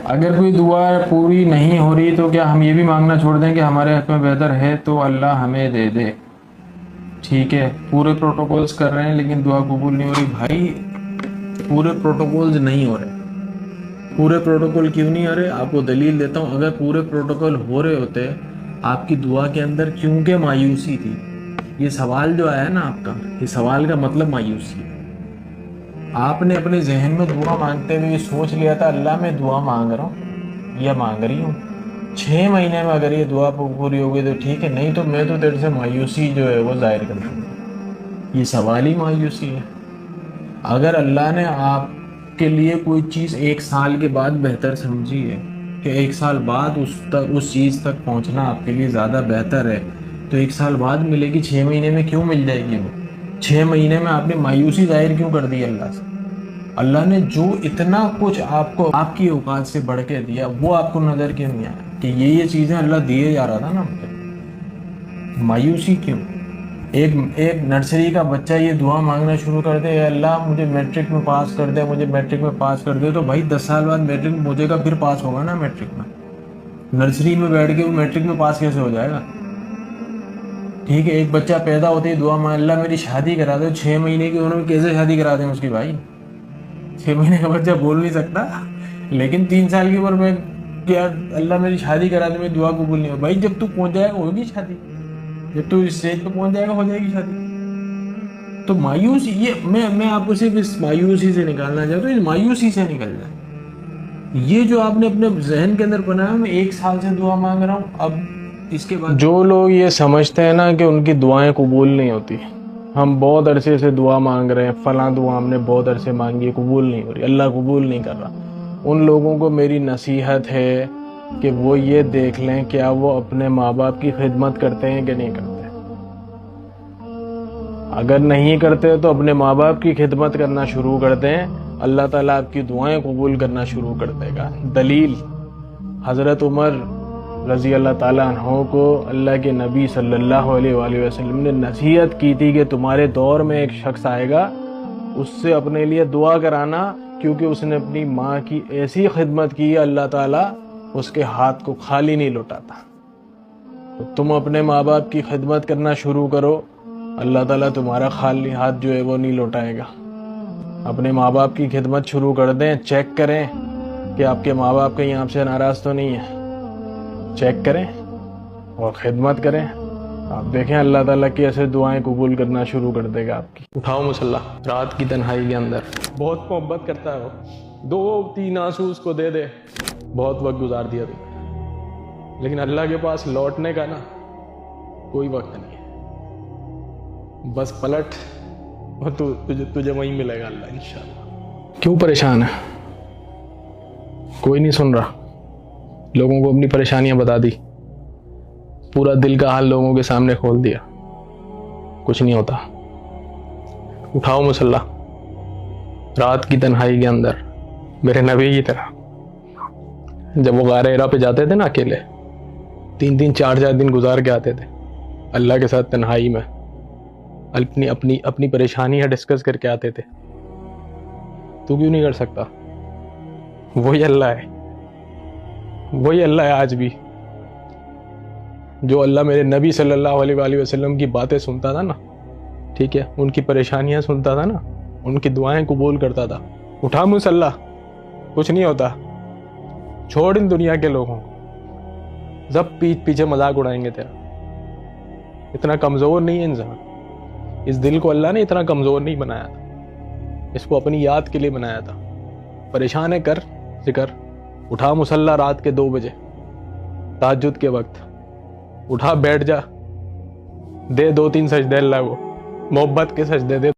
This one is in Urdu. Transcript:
اگر کوئی دعا پوری نہیں ہو رہی تو کیا ہم یہ بھی مانگنا چھوڑ دیں کہ ہمارے حق میں بہتر ہے تو اللہ ہمیں دے دے؟ ٹھیک ہے، پورے پروٹوکولز کر رہے ہیں لیکن دعا قبول نہیں ہو رہی. بھائی پورے پروٹوکولز نہیں ہو رہے. پورے پروٹوکول کیوں نہیں ہو رہے؟ آپ کو دلیل دیتا ہوں. اگر پورے پروٹوکول ہو رہے ہوتے آپ کی دعا کے اندر کیونکہ مایوسی تھی. یہ سوال جو آیا نا آپ کا، یہ سوال کا مطلب مایوسی ہے. آپ نے اپنے ذہن میں دعا مانگتے ہوئے یہ سوچ لیا تھا اللہ میں دعا مانگ رہا ہوں یا مانگ رہی ہوں، 6 مہینے میں اگر یہ دعا پوری ہو گئی تو ٹھیک ہے، نہیں تو میں تو تیرے سے مایوسی جو ہے وہ ظاہر کر دوں گا. یہ سوال ہی مایوسی ہے. اگر اللہ نے آپ کے لیے کوئی چیز 1 سال کے بعد بہتر سمجھی ہے کہ 1 سال بعد اس چیز تک پہنچنا آپ کے لیے زیادہ بہتر ہے تو 1 سال بعد ملے گی. 6 مہینے میں کیوں مل جائے گی وہ؟ 6 مہینے میں آپ نے مایوسی ظاہر کیوں کر دی اللہ سے؟ اللہ نے جو اتنا کچھ آپ کو آپ کی اوقات سے بڑھ کے دیا وہ آپ کو نظر کیوں نہیں آیا کہ یہ چیزیں اللہ دیے جا رہا تھا نا مجھے؟ مایوسی کیوں؟ ایک نرسری کا بچہ یہ دعا مانگنا شروع کر دے، اے اللہ مجھے میٹرک میں پاس کر دے، مجھے میٹرک میں پاس کر دے، تو بھائی 10 سال بعد میٹرک میں پہنچے گا پھر پاس ہوگا نا میٹرک میں. نرسری میں بیٹھ کے وہ میٹرک میں پاس کیسے ہو جائے گا؟ ٹھیک ہے، ایک بچہ پیدا ہوتے ہی دعا مانگ اللہ میری شادی کرا دے. 6 مہینے کی عمر میں کیسے شادی کرا دیں اس کی بھائی؟ 6 مہینے کا بچہ بول نہیں سکتا، لیکن 3 سال کی عمر میں کیا اللہ میری شادی کرا دے، میری دعا قبول نہیں ہو. بھائی جب تو پہنچ جائے گا ہوگی شادی، جب تو اس اسٹیج پہ پہنچ جائے گا ہو جائے گی شادی. تو مایوسی، یہ میں آپ کو صرف اس مایوسی سے نکالنا چاہتا ہوں. اس مایوسی سے نکل جائے. یہ جو آپ نے اپنے ذہن کے اندر بنایا میں 1 سال سے دعا مانگ رہا ہوں، اب اس کے بعد جو لوگ یہ سمجھتے ہیں نا کہ ان کی دعائیں قبول نہیں ہوتی، ہم بہت عرصے سے دعا مانگ رہے ہیں، فلاں دعا ہم نے بہت عرصے مانگی ہے قبول نہیں ہو رہی، اللہ قبول نہیں کر رہا، ان لوگوں کو میری نصیحت ہے کہ وہ یہ دیکھ لیں کیا وہ اپنے ماں باپ کی خدمت کرتے ہیں کہ نہیں کرتے. اگر نہیں کرتے تو اپنے ماں باپ کی خدمت کرنا شروع کر دیں، اللہ تعالیٰ آپ کی دعائیں قبول کرنا شروع کر دے گا. دلیل حضرت عمر رضی اللہ تعالیٰ عنہ کو اللہ کے نبی صلی اللہ علیہ وآلہ وسلم نے نصیحت کی تھی کہ تمہارے دور میں ایک شخص آئے گا، اس سے اپنے لیے دعا کرانا کیونکہ اس نے اپنی ماں کی ایسی خدمت کی اللہ تعالیٰ اس کے ہاتھ کو خالی نہیں لوٹاتا. تو تم اپنے ماں باپ کی خدمت کرنا شروع کرو، اللہ تعالیٰ تمہارا خالی ہاتھ جو ہے وہ نہیں لوٹائے گا. اپنے ماں باپ کی خدمت شروع کر دیں. چیک کریں کہ آپ کے ماں باپ کہیں آپ سے ناراض تو نہیں ہیں. چیک کریں اور خدمت کریں. آپ دیکھیں اللہ تعالیٰ کی ایسے دعائیں قبول کرنا شروع کر دے گا آپ کی. اٹھاؤ مصلی، رات کی تنہائی کے اندر بہت محبت کرتا ہے وہ، 2-3 آنسو اس کو دے دے، بہت وقت گزار دیا تو، لیکن اللہ کے پاس لوٹنے کا نا کوئی وقت نہیں ہے. بس پلٹ اور تجھے وہیں ملے گا اللہ انشاءاللہ. کیوں پریشان ہے؟ کوئی نہیں سن رہا. لوگوں کو اپنی پریشانیاں بتا دی، پورا دل کا حال لوگوں کے سامنے کھول دیا، کچھ نہیں ہوتا. اٹھاؤ مصلی، رات کی تنہائی کے اندر میرے نبی کی طرح. جب وہ غار حرا پہ جاتے تھے نا اکیلے، 3 4 دن گزار کے آتے تھے اللہ کے ساتھ تنہائی میں، اپنی پریشانیاں ڈسکس کر کے آتے تھے. تو کیوں نہیں کر سکتا؟ وہی اللہ ہے، وہی اللہ ہے آج بھی. جو اللہ میرے نبی صلی اللہ علیہ وآلہ وسلم کی باتیں سنتا تھا نا، ٹھیک ہے، ان کی پریشانیاں سنتا تھا نا، ان کی دعائیں قبول کرتا تھا. اٹھا مصلی، کچھ نہیں ہوتا. چھوڑ ان دنیا کے لوگوں کو، سب پیچھے مذاق اڑائیں گے تیرا. اتنا کمزور نہیں ہے انسان. اس دل کو اللہ نے اتنا کمزور نہیں بنایا تھا، اس کو اپنی یاد کے لیے بنایا تھا. پریشان ہے کر ذکر. اٹھا مصلی رات کے 2 بجے تہجد کے وقت، اٹھا بیٹھ جا، دے 2-3 سجدے اللہ کو، محبت کے سجدے دے.